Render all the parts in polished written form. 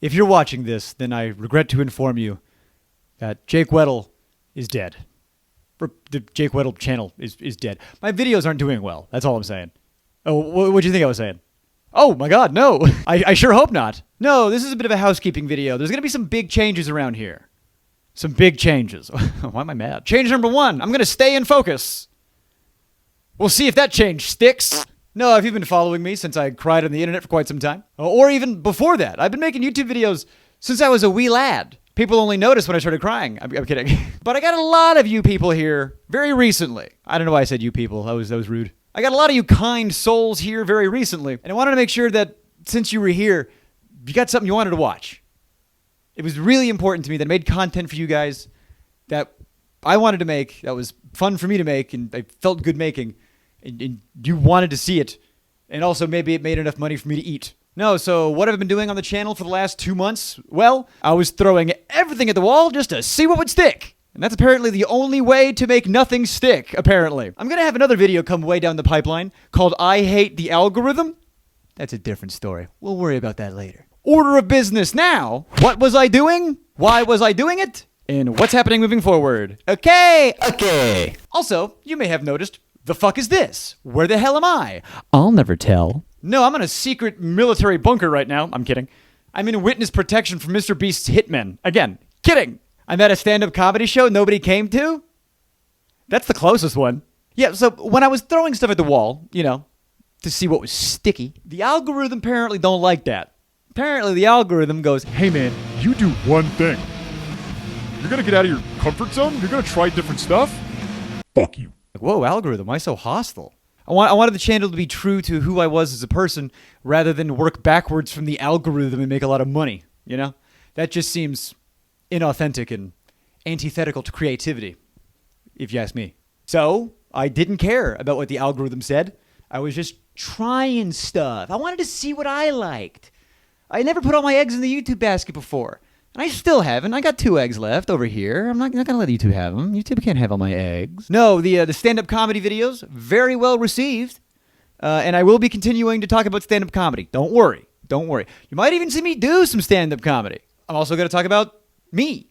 If you're watching this, then I regret to inform you that Jake Weddle is dead. The Jake Weddle channel is dead. My videos aren't doing well. That's all I'm saying. Oh, what do you think I was saying? Oh my God, no. I sure hope not. No, this is a bit of a housekeeping video. There's going to be some big changes around here. Some big changes. Why am I mad? Change number 1. I'm going to stay in focus. We'll see if that change sticks. No, if you've been following me since I cried on the internet for quite some time, or even before that, I've been making YouTube videos since I was a wee lad. People only noticed when I started crying. I'm kidding. But I got a lot of you people here very recently. I don't know why I said you people. That was rude. I got a lot of you kind souls here very recently. And I wanted to make sure that since you were here, you got something you wanted to watch. It was really important to me that I made content for you guys that I wanted to make, that was fun for me to make, and I felt good making. And you wanted to see it. And also maybe it made enough money for me to eat. No, so what have I been doing on the channel for the last 2 months? Well, I was throwing everything at the wall just to see what would stick. And that's apparently the only way to make nothing stick, apparently. I'm going to have another video come way down the pipeline called I Hate the Algorithm. That's a different story. We'll worry about that later. Order of business now. What was I doing? Why was I doing it? And what's happening moving forward? Okay. Also, you may have noticed, the fuck is this? Where the hell am I? I'll never tell. No, I'm in a secret military bunker right now. I'm kidding. I'm in witness protection from MrBeast's hitmen. Again, kidding. I'm at a stand-up comedy show nobody came to. That's the closest one. Yeah, so when I was throwing stuff at the wall, to see what was sticky, the algorithm apparently don't like that. Apparently the algorithm goes, hey man, you do one thing. You're gonna get out of your comfort zone? You're gonna try different stuff? Fuck you. Whoa, algorithm, why so hostile? I wanted the channel to be true to who I was as a person rather than work backwards from the algorithm and make a lot of money, That just seems inauthentic and antithetical to creativity, if you ask me. So, I didn't care about what the algorithm said. I was just trying stuff. I wanted to see what I liked. I never put all my eggs in the YouTube basket before. And I still haven't. I got 2 eggs left over here. I'm not going to let YouTube have them. YouTube can't have all my eggs. No, the stand-up comedy videos, very well received. And I will be continuing to talk about stand-up comedy. Don't worry. You might even see me do some stand-up comedy. I'm also going to talk about me,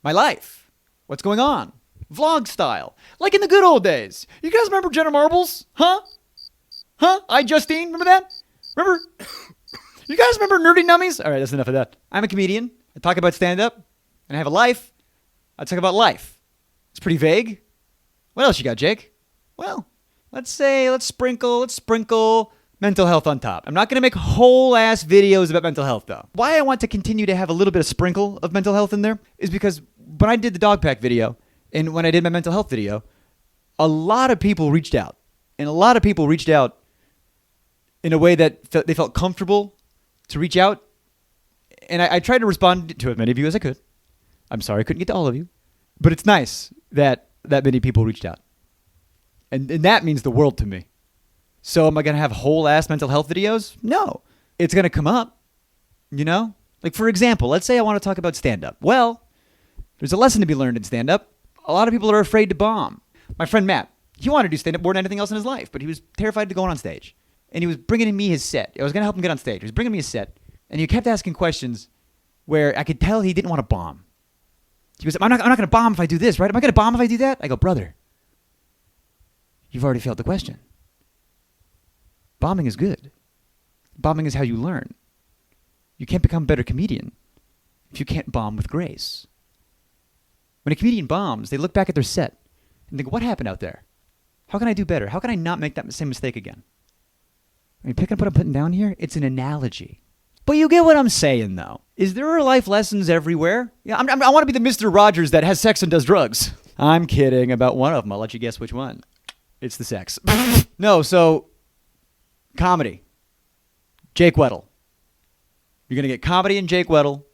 my life, what's going on, vlog style, like in the good old days. You guys remember Jenna Marbles? Huh? Justine, remember that? Remember? You guys remember Nerdy Nummies? All right, that's enough of that. I'm a comedian. I talk about stand-up, and I have a life. I talk about life. It's pretty vague. What else you got, Jake? Well, let's sprinkle mental health on top. I'm not going to make whole-ass videos about mental health, though. Why I want to continue to have a little bit of sprinkle of mental health in there is because when I did the dog pack video, and when I did my mental health video, a lot of people reached out. And a lot of people reached out in a way that they felt comfortable to reach out. And I tried to respond to as many of you as I could. I'm sorry I couldn't get to all of you. But it's nice that many people reached out. And that means the world to me. So am I going to have whole-ass mental health videos? No. It's going to come up, Like, for example, let's say I want to talk about stand-up. Well, there's a lesson to be learned in stand-up. A lot of people are afraid to bomb. My friend Matt, he wanted to do stand-up more than anything else in his life, but he was terrified to go on stage. And he was bringing me his set. I was going to help him get on stage. He was bringing me his set. And he kept asking questions where I could tell he didn't want to bomb. He goes, I'm not going to bomb if I do this, right? Am I going to bomb if I do that? I go, brother, you've already failed the question. Bombing is good. Bombing is how you learn. You can't become a better comedian if you can't bomb with grace. When a comedian bombs, they look back at their set and think, what happened out there? How can I do better? How can I not make that same mistake again? I mean, picking up what I'm putting down here, it's an analogy. But you get what I'm saying, though. Is there life lessons everywhere? Yeah, I want to be the Mr. Rogers that has sex and does drugs. I'm kidding about one of them. I'll let you guess which one. It's the sex. No, so, comedy. Jake Weddle. You're going to get comedy in Jake Weddle.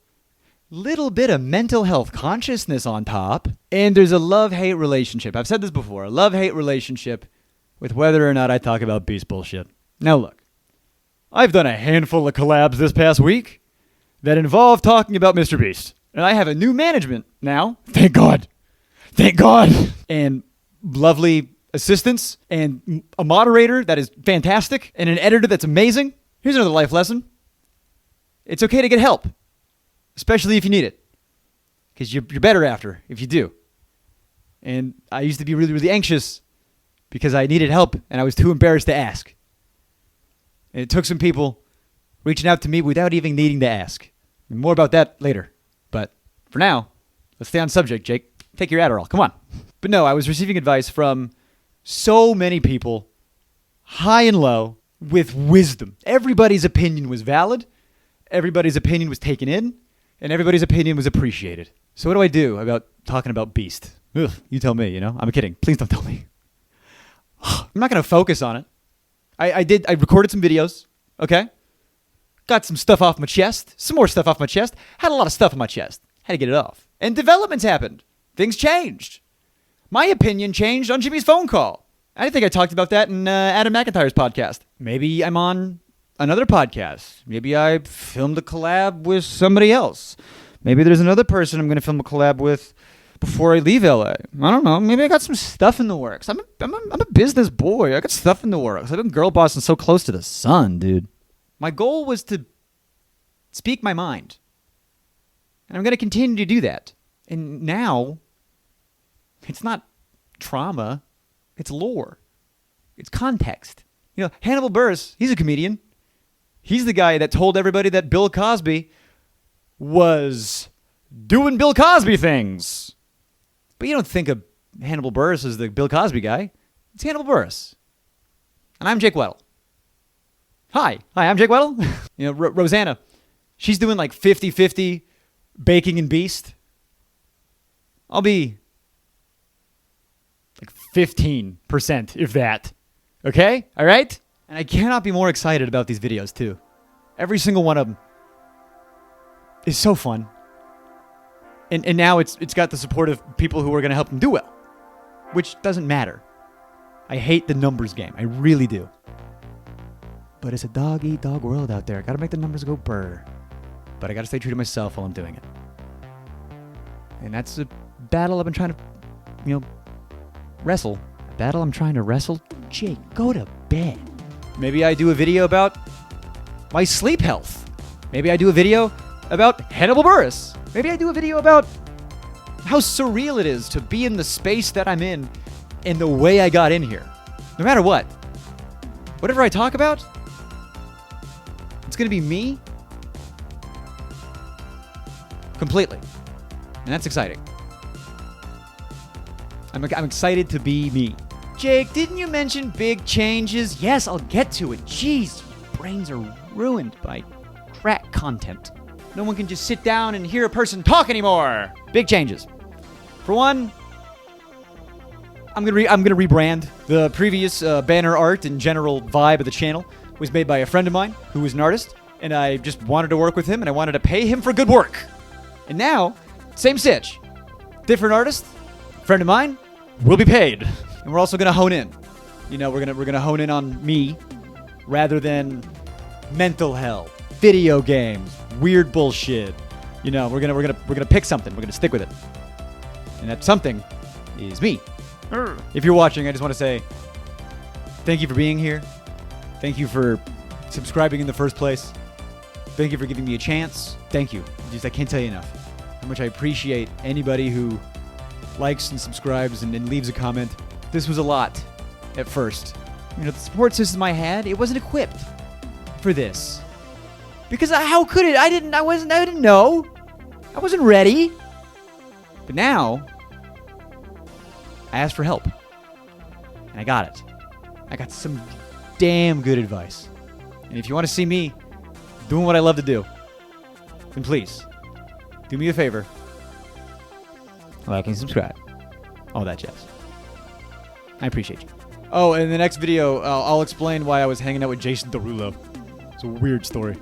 Little bit of mental health consciousness on top. And there's a love-hate relationship. I've said this before. A love-hate relationship with whether or not I talk about beast bullshit. Now look. I've done a handful of collabs this past week that involve talking about MrBeast. And I have a new management now. Thank God. And lovely assistants and a moderator that is fantastic and an editor that's amazing. Here's another life lesson. It's okay to get help. especially if you need it, because you're better after if you do. And I used to be really, really anxious because I needed help and I was too embarrassed to ask. And it took some people reaching out to me without even needing to ask. More about that later. But for now, let's stay on subject, Jake. Take your Adderall. Come on. But no, I was receiving advice from so many people, high and low, with wisdom. Everybody's opinion was valid. Everybody's opinion was taken in. And everybody's opinion was appreciated. So what do I do about talking about Beast? Ugh, you tell me, I'm kidding. Please don't tell me. I'm not going to focus on it. I recorded some videos, okay? Got some stuff off my chest. Some more stuff off my chest. Had a lot of stuff on my chest. Had to get it off. And developments happened. Things changed. My opinion changed on Jimmy's phone call. I think I talked about that in Adam McIntyre's podcast. Maybe I'm on another podcast. Maybe I filmed a collab with somebody else. Maybe there's another person I'm going to film a collab with before I leave LA. I don't know. Maybe I got some stuff in the works. I'm a business boy. I got stuff in the works. I've been girl bossing so close to the sun, dude. My goal was to speak my mind. And I'm going to continue to do that. And now, it's not trauma. It's lore. It's context. Hannibal Buress, he's a comedian. He's the guy that told everybody that Bill Cosby was doing Bill Cosby things. But you don't think of Hannibal Buress as the Bill Cosby guy. It's Hannibal Buress. And I'm Jake Weddle. Hi, I'm Jake Weddle. Rosanna, she's doing like 50-50 baking and Beast. I'll be like 15%, if that. Okay? All right? And I cannot be more excited about these videos, too. Every single one of them is so fun. And now it's got the support of people who are going to help them do well, which doesn't matter. I hate the numbers game. I really do. But it's a dog-eat-dog world out there. I got to make the numbers go brr. But I got to stay true to myself while I'm doing it. And that's a battle I've been trying to, wrestle. A battle I'm trying to wrestle? Jake, go to bed. Maybe I do a video about my sleep health. Maybe I do a video about Hannibal Buress. Maybe I do a video about how surreal it is to be in the space that I'm in and the way I got in here. No matter what. Whatever I talk about, it's going to be me completely. And that's exciting. I'm excited to be me. Jake, didn't you mention big changes? Yes, I'll get to it. Jeez, brains are ruined by crack content. No one can just sit down and hear a person talk anymore. Big changes. For one, I'm gonna rebrand. The previous banner art and general vibe of the channel was made by a friend of mine who was an artist, and I just wanted to work with him, and I wanted to pay him for good work. And now, same sitch. Different artist, friend of mine, will be paid. And we're also gonna hone in. We're gonna hone in on me rather than mental health, video games, weird bullshit. We're gonna pick something. We're gonna stick with it. And that something is me. If you're watching, I just want to say thank you for being here. Thank you for subscribing in the first place. Thank you for giving me a chance. Thank you. I can't tell you enough how much I appreciate anybody who likes and subscribes and leaves a comment. This was a lot at first. The support system I had, it wasn't equipped for this. Because how could it? I didn't know. I wasn't ready. But now, I asked for help. And I got it. I got some damn good advice. And if you want to see me doing what I love to do, then please, do me a favor. Like and subscribe. All that jazz. I appreciate you. Oh, in the next video, I'll explain why I was hanging out with Jason Derulo. It's a weird story.